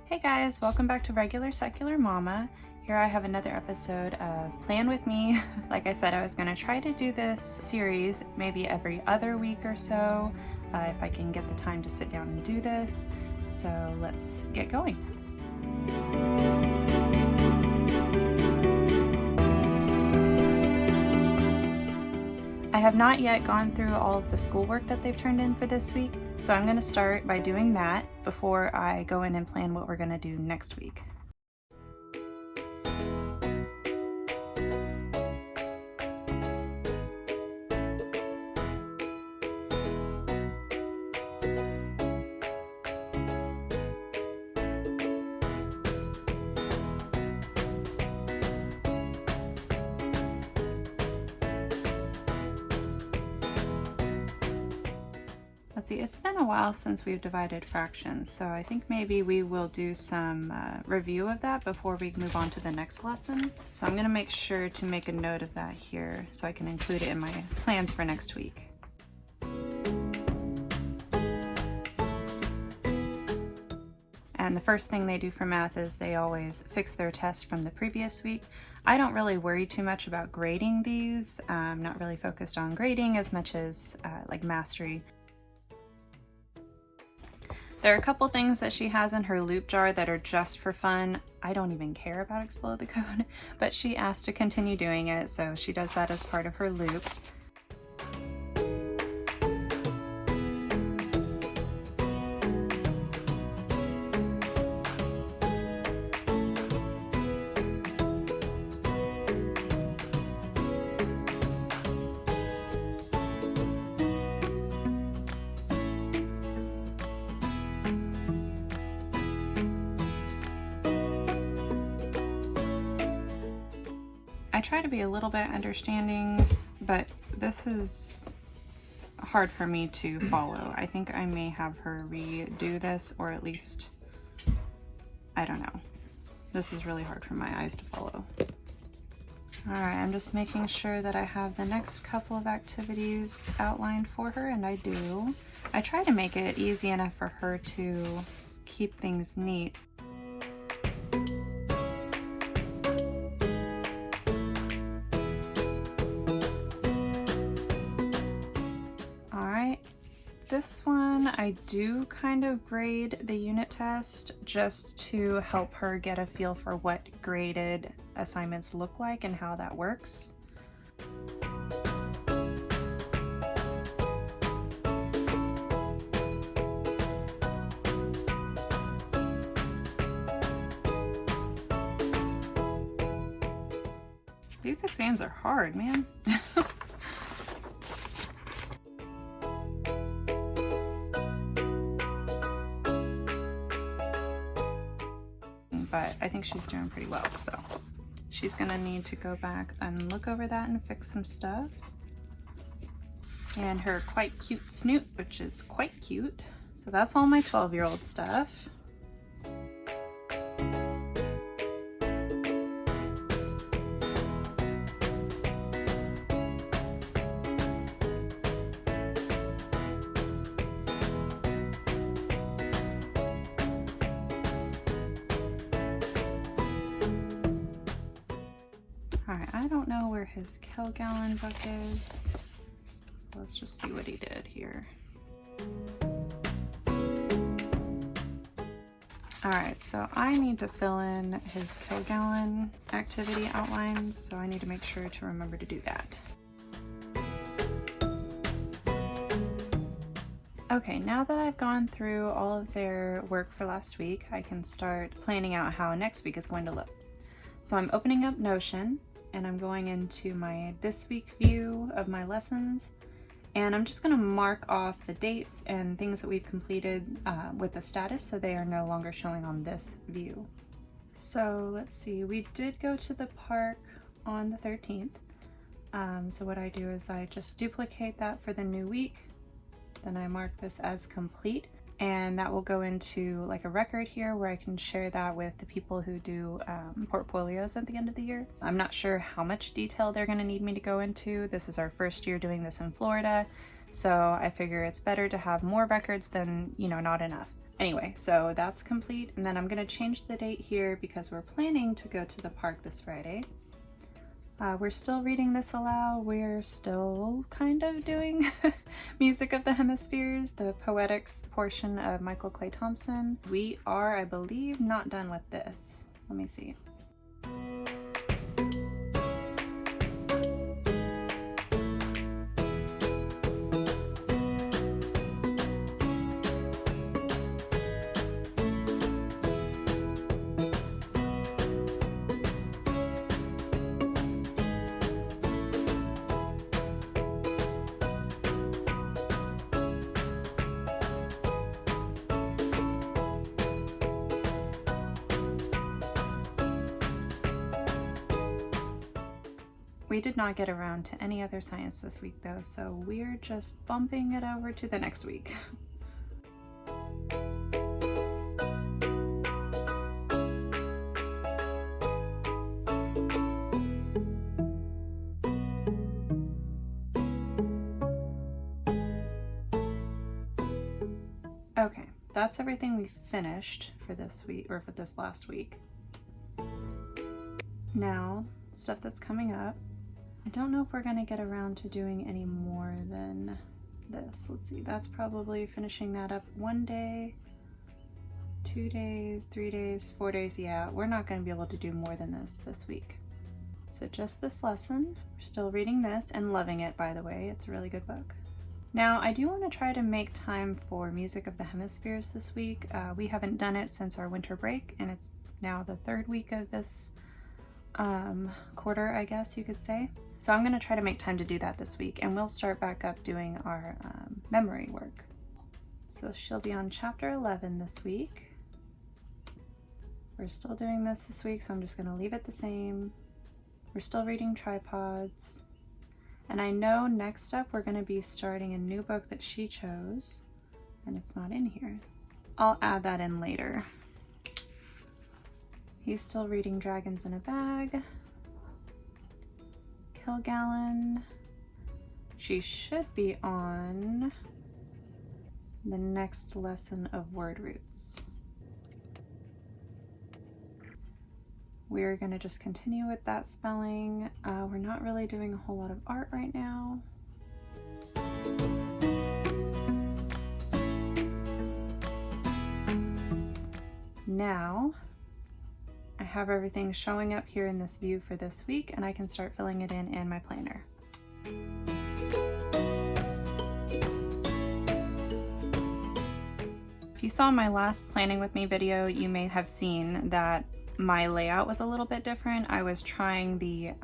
Hey guys, welcome back to Regular Secular Mama. Here I have another episode of Plan With Me. Like I said, I was going to try to do this series maybe every other week or so, if I can get the time to sit down and do this. So let's get going. I have not yet gone through all of the schoolwork that they've turned in for this week, so I'm going to start by doing that before I go in and plan what we're going to do next week. Let's see, it's been a while since we've divided fractions, so I think maybe we will do some review of that before we move on to the next lesson. So I'm going to make sure to make a note of that here so I can include it in my plans for next week. And the first thing they do for math is they always fix their test from the previous week. I don't really worry too much about grading these. I'm not really focused on grading as much as like mastery. There are a couple things that she has in her loop jar that are just for fun. I don't even care about Explode the Code, but she asked to continue doing it, so she does that as part of her loop. I try to be a little bit understanding, but this is hard for me to follow. I think I may have her redo this, or at least, I don't know. This is really hard for my eyes to follow. Alright, I'm just making sure that I have the next couple of activities outlined for her, and I do. I try to make it easy enough for her to keep things neat. This one, I do kind of grade the unit test just to help her get a feel for what graded assignments look like and how that works. These exams are hard, man. But I think she's doing pretty well, so she's gonna need to go back and look over that and fix some stuff. And her quite cute snoot, which is quite cute. So that's all my 12-year-old stuff. Alright, I don't know where his kilgallon book is. Let's just see what he did here. Alright, so I need to fill in his kilgallon activity outlines, so I need to make sure to remember to do that. Okay, now that I've gone through all of their work for last week, I can start planning out how next week is going to look. So I'm opening up Notion, and I'm going into my this week view of my lessons, and I'm just going to mark off the dates and things that we've completed with the status so they are no longer showing on this view. So let's see, we did go to the park on the 13th. So what I do is I just duplicate that for the new week, then I mark this as complete, and that will go into like a record here where I can share that with the people who do portfolios at the end of the year. I'm not sure how much detail they're going to need me to go into. This is our first year doing this in Florida, so I figure it's better to have more records than, you know, not enough. Anyway, so that's complete, and then I'm gonna change the date here because we're planning to go to the park this Friday. We're still reading this aloud. We're still kind of doing Music of the Hemispheres, the poetics portion of Michael Clay Thompson. We are, I believe, not done with this. Let me see. We did not get around to any other science this week though, so we're just bumping it over to the next week. Okay, that's everything we finished for this week, or for this last week. Now, stuff that's coming up. I don't know if we're gonna get around to doing any more than this. Let's see, that's probably finishing that up 1 day, 2 days, 3 days, 4 days. Yeah, we're not gonna be able to do more than this week. So just this lesson. We're still reading this and loving it, by the way. It's a really good book. Now, I do want to try to make time for Music of the Hemispheres this week. We haven't done it since our winter break, and it's now the 3rd week of this quarter, I guess you could say. So I'm going to try to make time to do that this week, and we'll start back up doing our memory work. So she'll be on chapter 11 this week. We're still doing this week, so I'm just going to leave it the same. We're still reading Tripods. And I know next up we're going to be starting a new book that she chose, and it's not in here. I'll add that in later. He's still reading Dragons in a Bag. Kilgallen. She should be on the next lesson of word roots. We're going to just continue with that spelling. We're not really doing a whole lot of art right now. Now, I have everything showing up here in this view for this week, and I can start filling it in my planner. If you saw my last planning with me video, you may have seen that my layout was a little bit different. I was trying the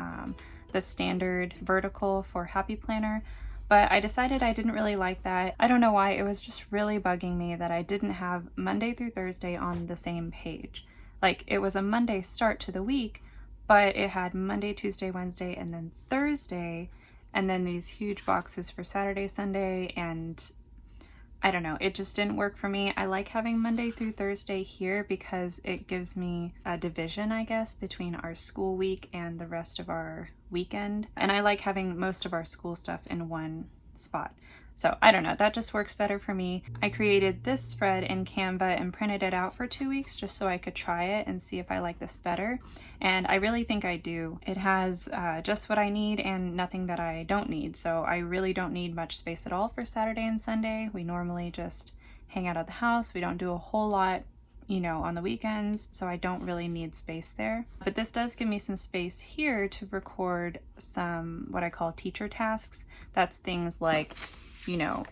standard vertical for Happy Planner, but I decided I didn't really like that. I don't know why, it was just really bugging me that I didn't have Monday through Thursday on the same page. Like, it was a Monday start to the week, but it had Monday, Tuesday, Wednesday, and then Thursday, and then these huge boxes for Saturday, Sunday, and I don't know, it just didn't work for me. I like having Monday through Thursday here because it gives me a division, I guess, between our school week and the rest of our weekend. And I like having most of our school stuff in one spot. So I don't know, that just works better for me. I created this spread in Canva and printed it out for 2 weeks just so I could try it and see if I like this better. And I really think I do. It has just what I need and nothing that I don't need. So I really don't need much space at all for Saturday and Sunday. We normally just hang out at the house. We don't do a whole lot, you know, on the weekends, so I don't really need space there. But this does give me some space here to record some what I call teacher tasks. That's things like, you know,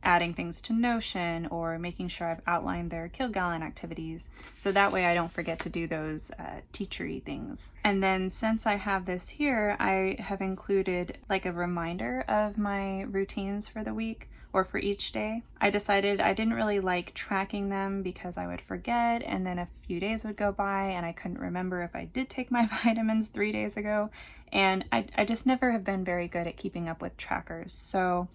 adding things to Notion or making sure I've outlined their Kilgallen activities, so that way I don't forget to do those teachery things. And then since I have this here, I have included like a reminder of my routines for the week or for each day. I decided I didn't really like tracking them because I would forget, and then a few days would go by and I couldn't remember if I did take my vitamins 3 days ago, and I just never have been very good at keeping up with trackers. So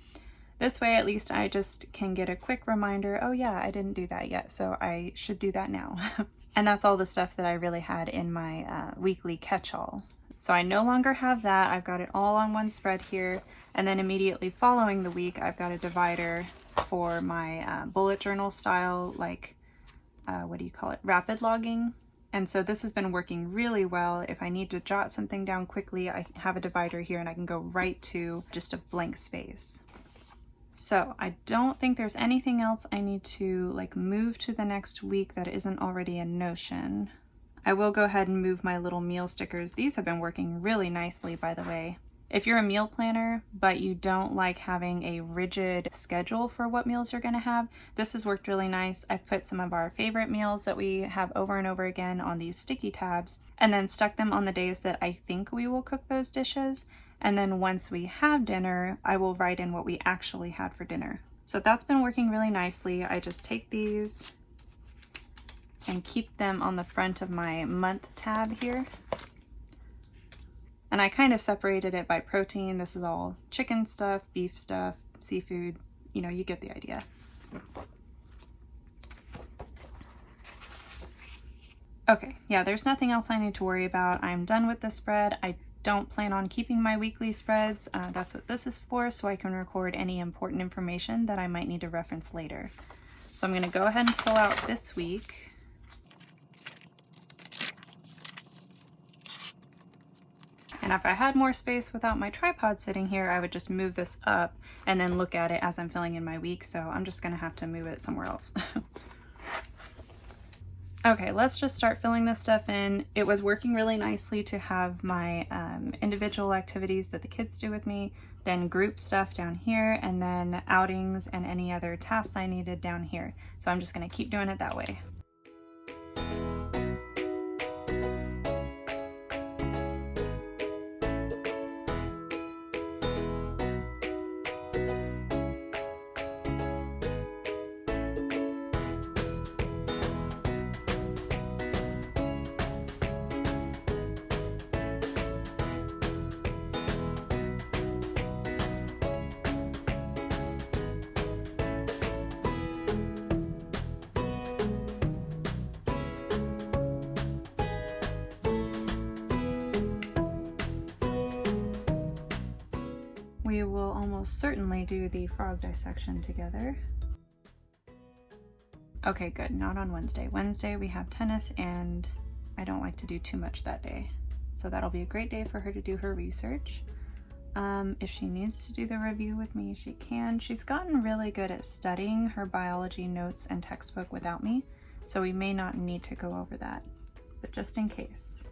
this way, at least I just can get a quick reminder, oh yeah, I didn't do that yet, so I should do that now. And that's all the stuff that I really had in my weekly catch-all. So I no longer have that. I've got it all on one spread here. And then immediately following the week, I've got a divider for my bullet journal style, like, what do you call it? Rapid logging. And so this has been working really well. If I need to jot something down quickly, I have a divider here and I can go right to just a blank space. So I don't think there's anything else I need to like move to the next week that isn't already in Notion. I will go ahead and move my little meal stickers. These have been working really nicely, by the way. If you're a meal planner, but you don't like having a rigid schedule for what meals you're gonna have, this has worked really nice. I've put some of our favorite meals that we have over and over again on these sticky tabs, and then stuck them on the days that I think we will cook those dishes. And then once we have dinner, I will write in what we actually had for dinner. So that's been working really nicely. I just take these and keep them on the front of my month tab here. And I kind of separated it by protein. This is all chicken stuff, beef stuff, seafood, you know, you get the idea. Okay, yeah, there's nothing else I need to worry about. I'm done with the spread. I don't plan on keeping my weekly spreads. That's what this is for, so I can record any important information that I might need to reference later. So I'm gonna go ahead and fill out this week. And if I had more space without my tripod sitting here, I would just move this up and then look at it as I'm filling in my week. So I'm just gonna have to move it somewhere else. Okay, let's just start filling this stuff in. It was working really nicely to have my individual activities that the kids do with me, then group stuff down here, and then outings and any other tasks I needed down here. So I'm just gonna keep doing it that way. We will almost certainly do the frog dissection together. Okay, good, not on Wednesday. Wednesday we have tennis and I don't like to do too much that day. So that'll be a great day for her to do her research. If she needs to do the review with me, she can. She's gotten really good at studying her biology notes and textbook without me, so we may not need to go over that, but just in case.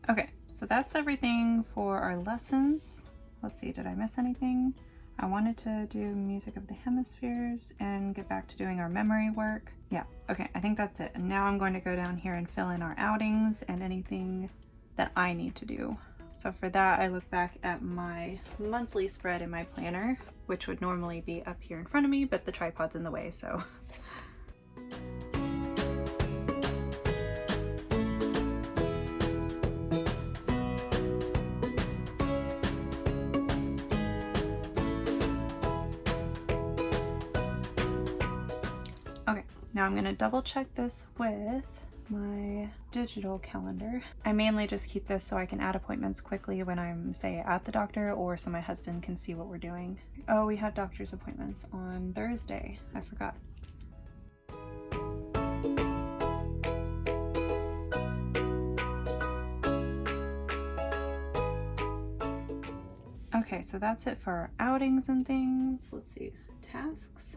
Okay, so that's everything for our lessons. Let's see, did I miss anything? I wanted to do music of the hemispheres and get back to doing our memory work. Yeah, okay, I think that's it. And now I'm going to go down here and fill in our outings and anything that I need to do. So for that, I look back at my monthly spread in my planner, which would normally be up here in front of me, but the tripod's in the way, so. Okay, now I'm gonna double check this with my digital calendar. I mainly just keep this so I can add appointments quickly when I'm, say, at the doctor, or so my husband can see what we're doing. Oh, we have doctor's appointments on Thursday. I forgot. Okay, so that's it for our outings and things. Let's see, tasks.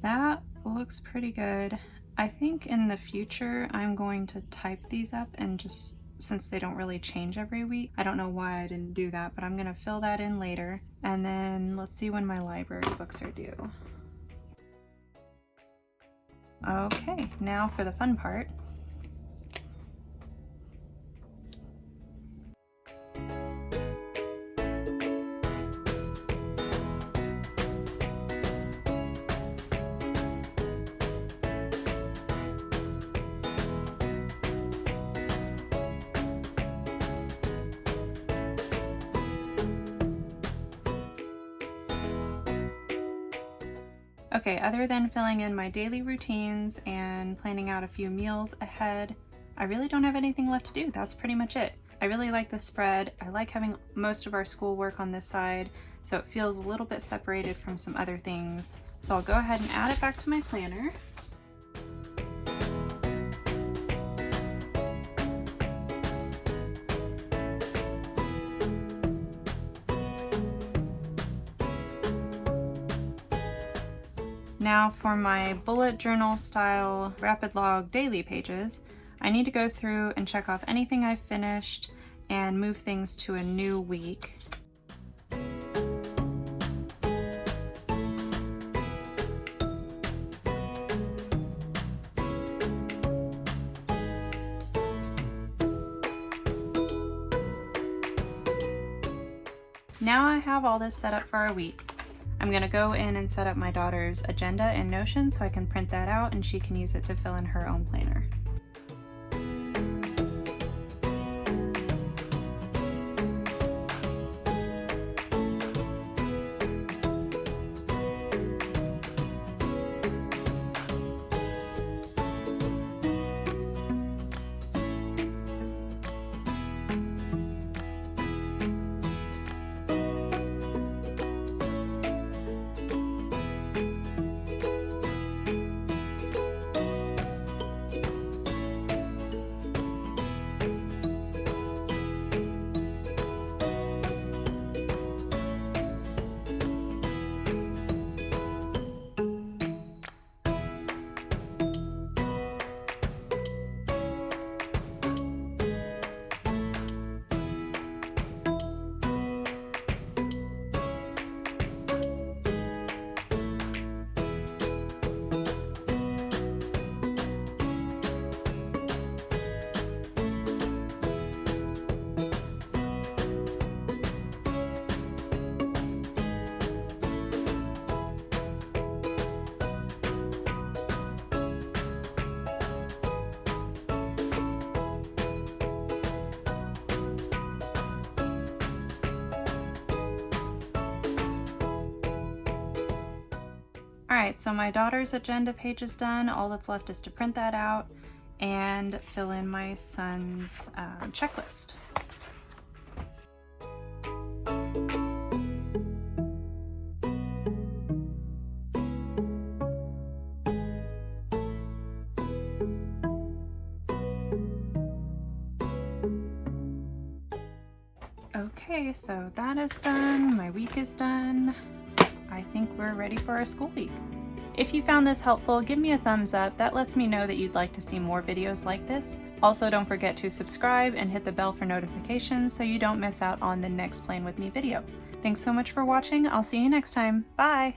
That looks pretty good. I think in the future I'm going to type these up and just since they don't really change every week. I don't know why I didn't do that, but I'm gonna fill that in later. And then let's see when my library books are due. Okay, now for the fun part. Okay, other than filling in my daily routines and planning out a few meals ahead, I really don't have anything left to do. That's pretty much it. I really like the spread. I like having most of our schoolwork on this side, so it feels a little bit separated from some other things. So I'll go ahead and add it back to my planner. Now for my bullet journal style rapid log daily pages, I need to go through and check off anything I've finished and move things to a new week. Now I have all this set up for our week. I'm gonna go in and set up my daughter's agenda in Notion so I can print that out and she can use it to fill in her own planner. Alright, so my daughter's agenda page is done. All that's left is to print that out and fill in my son's checklist. Okay, so that is done. My week is done. I think we're ready for our school week. If you found this helpful, give me a thumbs up. That lets me know that you'd like to see more videos like this. Also, don't forget to subscribe and hit the bell for notifications so you don't miss out on the next Plan With Me video. Thanks so much for watching. I'll see you next time. Bye!